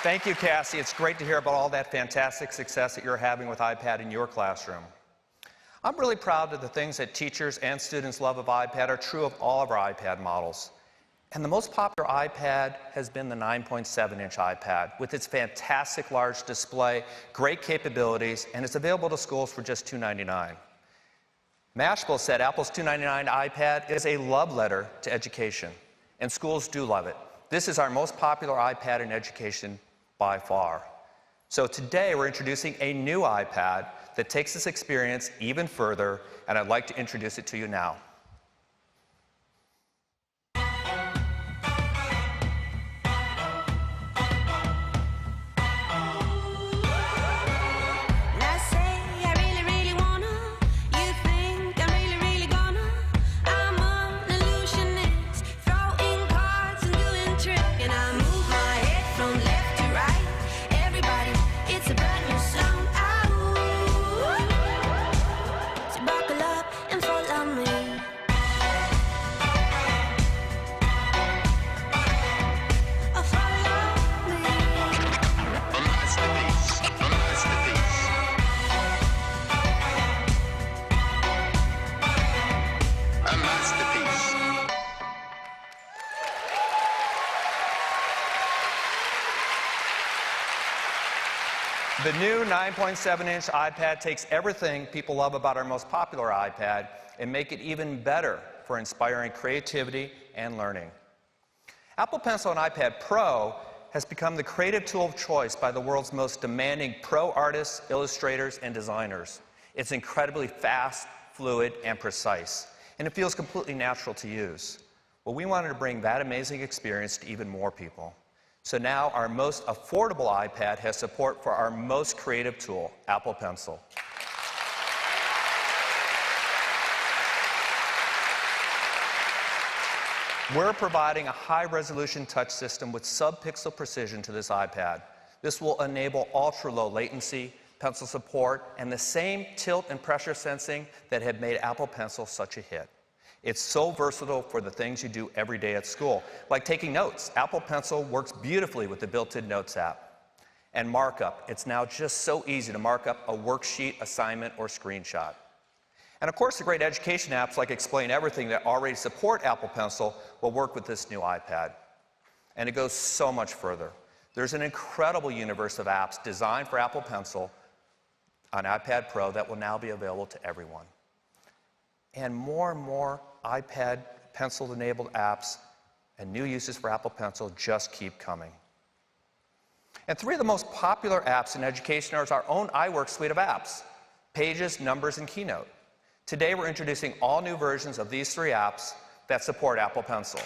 Thank you, Cassie. It's great to hear about all that fantastic success that you're having with iPad in your classroom. I'm really proud that the things that teachers and students love of iPad are true of all of our iPad models. And the most popular iPad has been the 9.7-inch iPad with its fantastic large display, great capabilities, and it's available to schools for just $2.99. Mashable said Apple's $2.99 iPad is a love letter to education, and schools do love it. This is our most popular iPad in education by far. So today we're introducing a new iPad that takes this experience even further, and I'd like to introduce it to you now. The new 9.7-inch iPad takes everything people love about our most popular iPad and make it even better for inspiring creativity and learning. Apple Pencil and iPad Pro has become the creative tool of choice by the world's most demanding pro artists, illustrators, and designers. It's incredibly fast, fluid, and precise, and it feels completely natural to use. Well, we wanted to bring that amazing experience to even more people. So now our most affordable iPad has support for our most creative tool, Apple Pencil. We're providing a high-resolution touch system with sub-pixel precision to this iPad. This will enable ultra-low latency, pencil support, and the same tilt and pressure sensing that have made Apple Pencil such a hit. It's so versatile for the things you do every day at school, like taking notes. Apple Pencil works beautifully with the built-in Notes app. And markup. It's now just so easy to mark up a worksheet, assignment, or screenshot. And of course, the great education apps like Explain Everything that already support Apple Pencil will work with this new iPad. And it goes so much further. There's an incredible universe of apps designed for Apple Pencil on iPad Pro that will now be available to everyone. And more iPad Pencil-enabled apps and new uses for Apple Pencil just keep coming. And three of the most popular apps in education are our own iWork suite of apps, Pages, Numbers, and Keynote. Today we're introducing all new versions of these three apps that support Apple Pencil.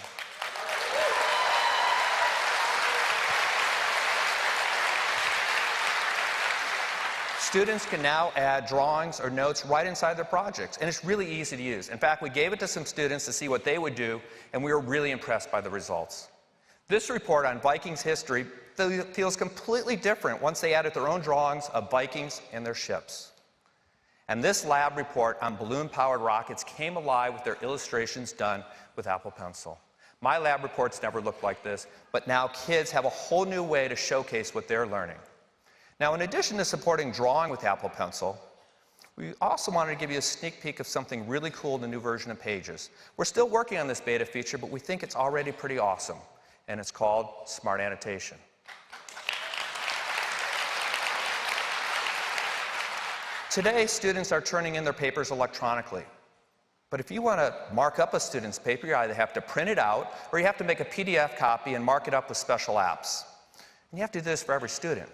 Students can now add drawings or notes right inside their projects, and it's really easy to use. In fact, we gave it to some students to see what they would do, and we were really impressed by the results. This report on Vikings history feels completely different once they added their own drawings of Vikings and their ships. And this lab report on balloon-powered rockets came alive with their illustrations done with Apple Pencil. My lab reports never looked like this, but now kids have a whole new way to showcase what they're learning. Now, in addition to supporting drawing with Apple Pencil, we also wanted to give you a sneak peek of something really cool in the new version of Pages. We're still working on this beta feature, but we think it's already pretty awesome, and it's called Smart Annotation. Today, students are turning in their papers electronically. But if you want to mark up a student's paper, you either have to print it out, or you have to make a PDF copy and mark it up with special apps. And you have to do this for every student.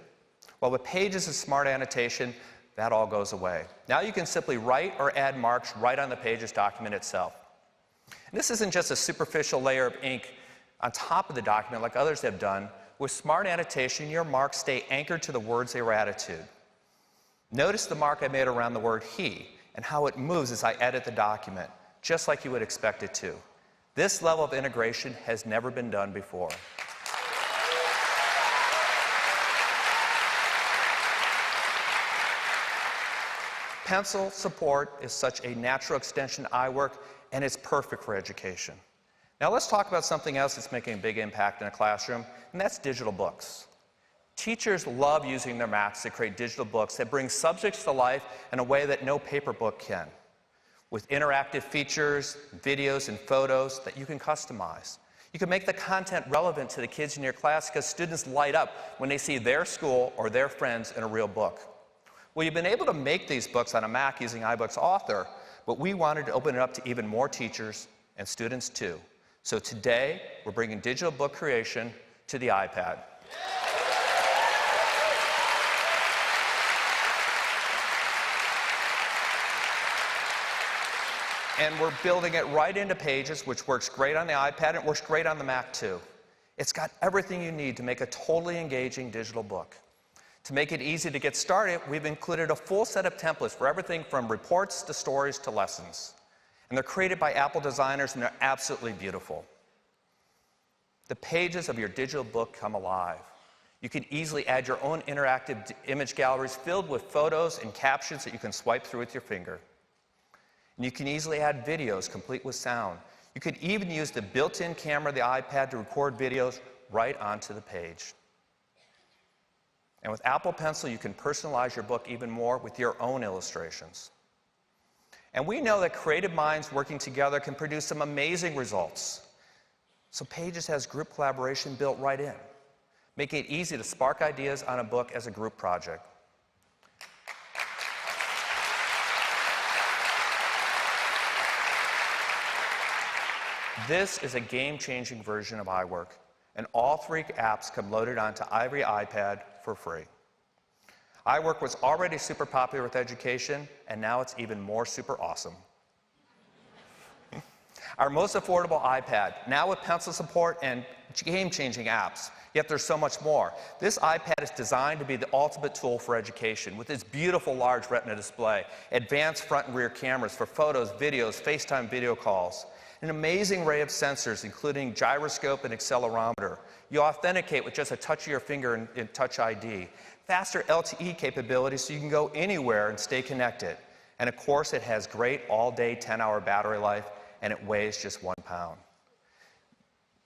Well, with Pages and Smart Annotation, that all goes away. Now you can simply write or add marks right on the Pages document itself. And this isn't just a superficial layer of ink on top of the document like others have done. With Smart Annotation, your marks stay anchored to the words they were added to. Notice the mark I made around the word he and how it moves as I edit the document, just like you would expect it to. This level of integration has never been done before. Pencil support is such a natural extension of iWork, and it's perfect for education. Now let's talk about something else that's making a big impact in a classroom, and that's digital books. Teachers love using their Macs to create digital books that bring subjects to life in a way that no paper book can, with interactive features, videos, and photos that you can customize. You can make the content relevant to the kids in your class because students light up when they see their school or their friends in a real book. Well, you've been able to make these books on a Mac using iBooks Author, but we wanted to open it up to even more teachers and students too. So today, we're bringing digital book creation to the iPad. And we're building it right into Pages, which works great on the iPad, and it works great on the Mac too. It's got everything you need to make a totally engaging digital book. To make it easy to get started, we've included a full set of templates for everything from reports to stories to lessons. And they're created by Apple designers, and they're absolutely beautiful. The pages of your digital book come alive. You can easily add your own interactive image galleries filled with photos and captions that you can swipe through with your finger. And you can easily add videos complete with sound. You could even use the built-in camera of the iPad to record videos right onto the page. And with Apple Pencil, you can personalize your book even more with your own illustrations. And we know that creative minds working together can produce some amazing results. So Pages has group collaboration built right in, making it easy to spark ideas on a book as a group project. This is a game-changing version of iWork, and all 3 apps come loaded onto every iPad for free. iWork was already super popular with education, and now it's even more super awesome. Our most affordable iPad, now with pencil support and game-changing apps, yet there's so much more. This iPad is designed to be the ultimate tool for education, with its beautiful large Retina display, advanced front and rear cameras for photos, videos, FaceTime video calls, an amazing array of sensors, including gyroscope and accelerometer. You authenticate with just a touch of your finger in Touch ID. Faster LTE capabilities so you can go anywhere and stay connected. And of course, it has great all-day 10-hour battery life, and it weighs just 1 pound.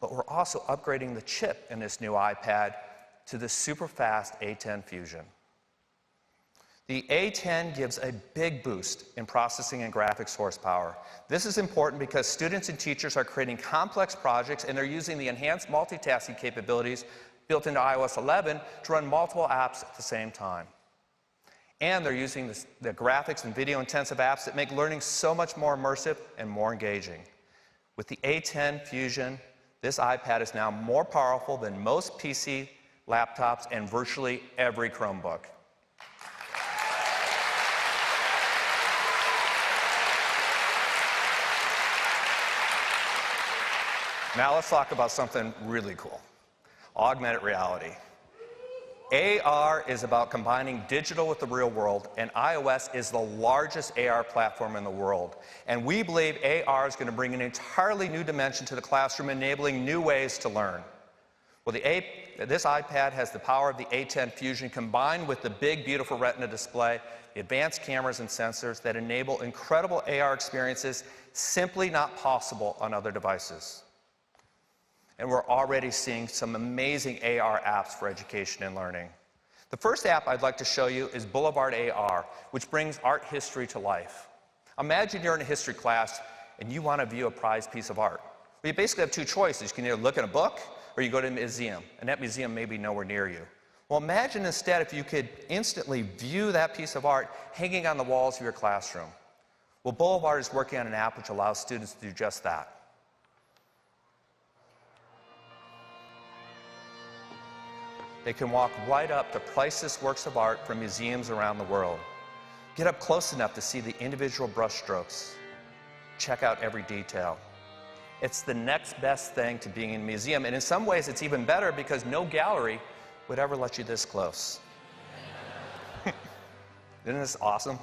But we're also upgrading the chip in this new iPad to the super fast A10 Fusion. The A10 gives a big boost in processing and graphics horsepower. This is important because students and teachers are creating complex projects, and they're using the enhanced multitasking capabilities built into iOS 11 to run multiple apps at the same time. And they're using the graphics and video-intensive apps that make learning so much more immersive and more engaging. With the A10 Fusion, this iPad is now more powerful than most PC laptops and virtually every Chromebook. Now let's talk about something really cool, augmented reality. AR is about combining digital with the real world, and iOS is the largest AR platform in the world. And we believe AR is going to bring an entirely new dimension to the classroom, enabling new ways to learn. Well, this iPad has the power of the A10 Fusion combined with the big, beautiful Retina display, the advanced cameras and sensors that enable incredible AR experiences simply not possible on other devices. And we're already seeing some amazing AR apps for education and learning. The first app I'd like to show you is Boulevard AR, which brings art history to life. Imagine you're in a history class and you want to view a prized piece of art. Well, you basically have 2 choices. You can either look at a book or you go to a museum, and that museum may be nowhere near you. Well, imagine instead if you could instantly view that piece of art hanging on the walls of your classroom. Well, Boulevard is working on an app which allows students to do just that. They can walk right up to priceless works of art from museums around the world. Get up close enough to see the individual brushstrokes. Check out every detail. It's the next best thing to being in a museum, and in some ways it's even better because no gallery would ever let you this close. Isn't this awesome?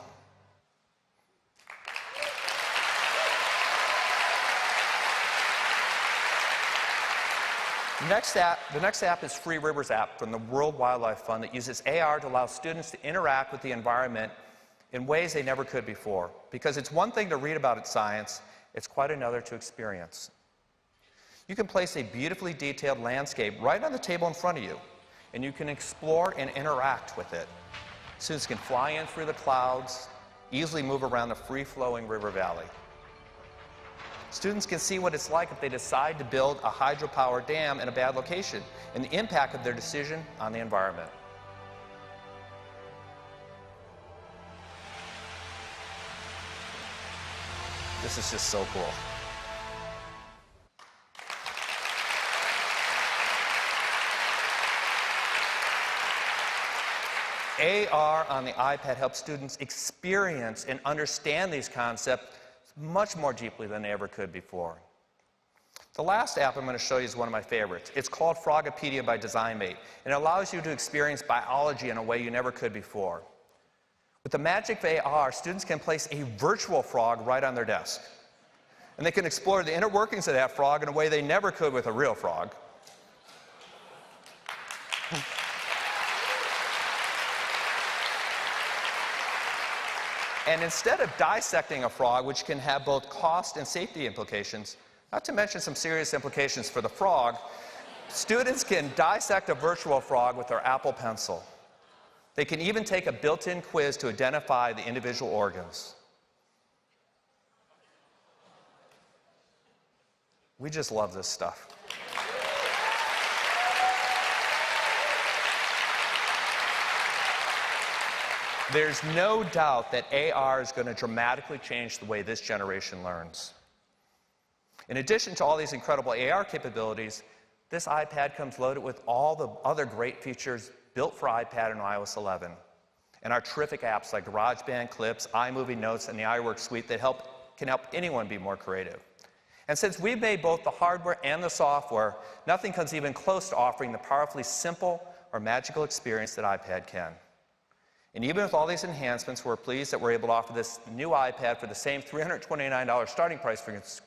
The next app is Free Rivers app from the World Wildlife Fund that uses AR to allow students to interact with the environment in ways they never could before. Because it's one thing to read about its science, it's quite another to experience. You can place a beautifully detailed landscape right on the table in front of you. and you can explore and interact with it. Students can fly in through the clouds, easily move around the free-flowing river valley. Students can see what it's like if they decide to build a hydropower dam in a bad location and the impact of their decision on the environment. This is just so cool. AR on the iPad helps students experience and understand these concepts much more deeply than they ever could before. The last app I'm going to show you is one of my favorites. It's called Frogopedia by DesignMate, and it allows you to experience biology in a way you never could before. With the magic of AR, students can place a virtual frog right on their desk, and they can explore the inner workings of that frog in a way they never could with a real frog. And instead of dissecting a frog, which can have both cost and safety implications, not to mention some serious implications for the frog, students can dissect a virtual frog with their Apple Pencil. They can even take a built-in quiz to identify the individual organs. We just love this stuff. There's no doubt that AR is going to dramatically change the way this generation learns. In addition to all these incredible AR capabilities, this iPad comes loaded with all the other great features built for iPad and iOS 11, and our terrific apps like GarageBand, Clips, iMovie Notes, and the iWork suite that can help anyone be more creative. And since we've made both the hardware and the software, nothing comes even close to offering the powerfully simple or magical experience that iPad can. And even with all these enhancements, we're pleased that we're able to offer this new iPad for the same $329 starting price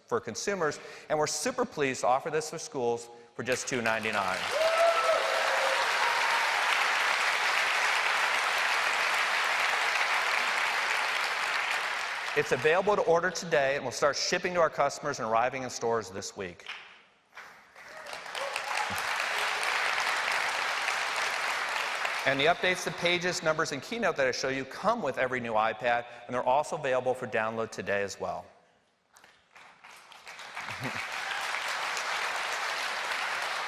for consumers, and we're super pleased to offer this for schools for just $299. It's available to order today, and we'll start shipping to our customers and arriving in stores this week. And the updates to Pages, Numbers, and Keynote that I show you come with every new iPad, and they're also available for download today as well.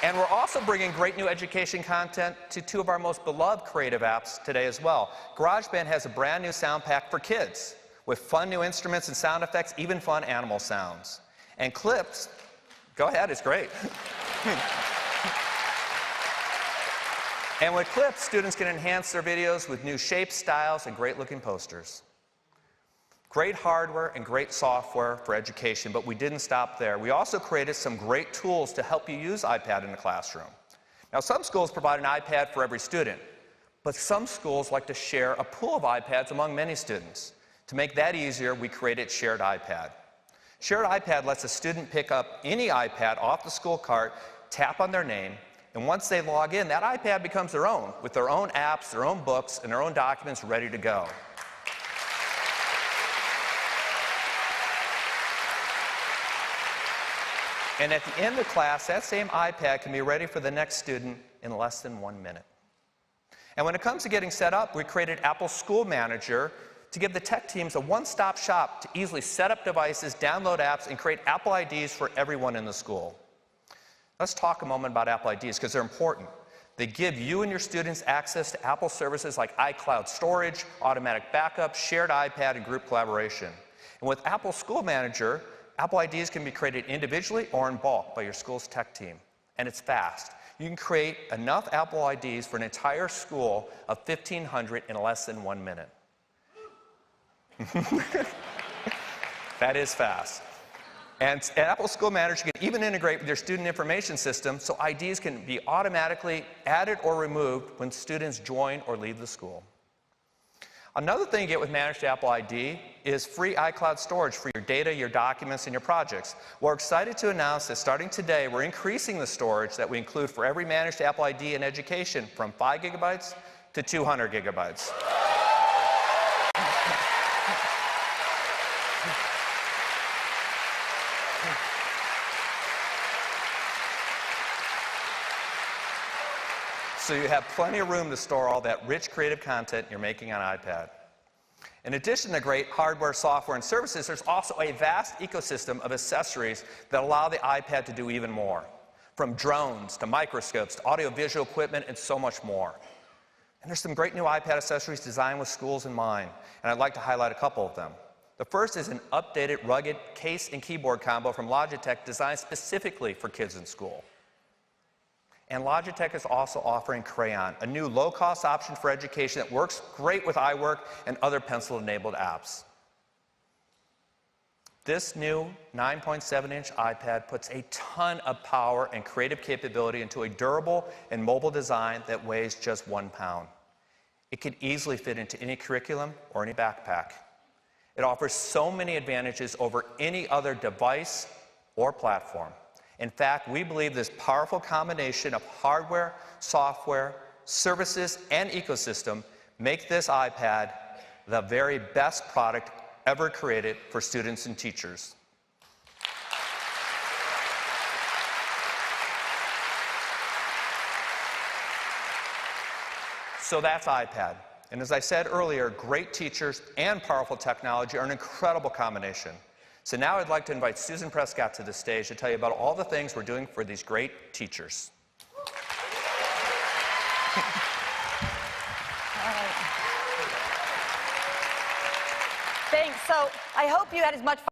And we're also bringing great new education content to two of our most beloved creative apps today as well. GarageBand has a brand new sound pack for kids with fun new instruments and sound effects, even fun animal sounds. And Clips, go ahead, it's great. And with Clips, students can enhance their videos with new shapes, styles, and great-looking posters. Great hardware and great software for education, but we didn't stop there. We also created some great tools to help you use iPad in the classroom. Now, some schools provide an iPad for every student, but some schools like to share a pool of iPads among many students. To make that easier, we created Shared iPad. Shared iPad lets a student pick up any iPad off the school cart, tap on their name, and once they log in, that iPad becomes their own, with their own apps, their own books, and their own documents ready to go. And at the end of class, that same iPad can be ready for the next student in less than 1 minute. And when it comes to getting set up, we created Apple School Manager to give the tech teams a one-stop shop to easily set up devices, download apps, and create Apple IDs for everyone in the school. Let's talk a moment about Apple IDs because they're important. They give you and your students access to Apple services like iCloud storage, automatic backup, shared iPad, and group collaboration. And with Apple School Manager, Apple IDs can be created individually or in bulk by your school's tech team. And it's fast. You can create enough Apple IDs for an entire school of 1,500 in less than 1 minute. That is fast. And Apple School Manager can even integrate with your student information system so IDs can be automatically added or removed when students join or leave the school. Another thing you get with Managed Apple ID is free iCloud storage for your data, your documents, and your projects. We're excited to announce that starting today, we're increasing the storage that we include for every Managed Apple ID in education from 5 gigabytes to 200 gigabytes. so you have plenty of room to store all that rich creative content you're making on iPad. In addition to great hardware, software, and services, there's also a vast ecosystem of accessories that allow the iPad to do even more, from drones to microscopes to audiovisual equipment and so much more. And there's some great new iPad accessories designed with schools in mind, and I'd like to highlight a couple of them. The first is an updated rugged case and keyboard combo from Logitech designed specifically for kids in school. And Logitech is also offering Crayon, a new low-cost option for education that works great with iWork and other pencil-enabled apps. This new 9.7-inch iPad puts a ton of power and creative capability into a durable and mobile design that weighs just 1 pound. It can easily fit into any curriculum or any backpack. It offers so many advantages over any other device or platform. In fact, we believe this powerful combination of hardware, software, services, and ecosystem make this iPad the very best product ever created for students and teachers. So that's iPad. And as I said earlier, great teachers and powerful technology are an incredible combination. So now I'd like to invite Susan Prescott to the stage to tell you about all the things we're doing for these great teachers. Thanks. So I hope you had as much fun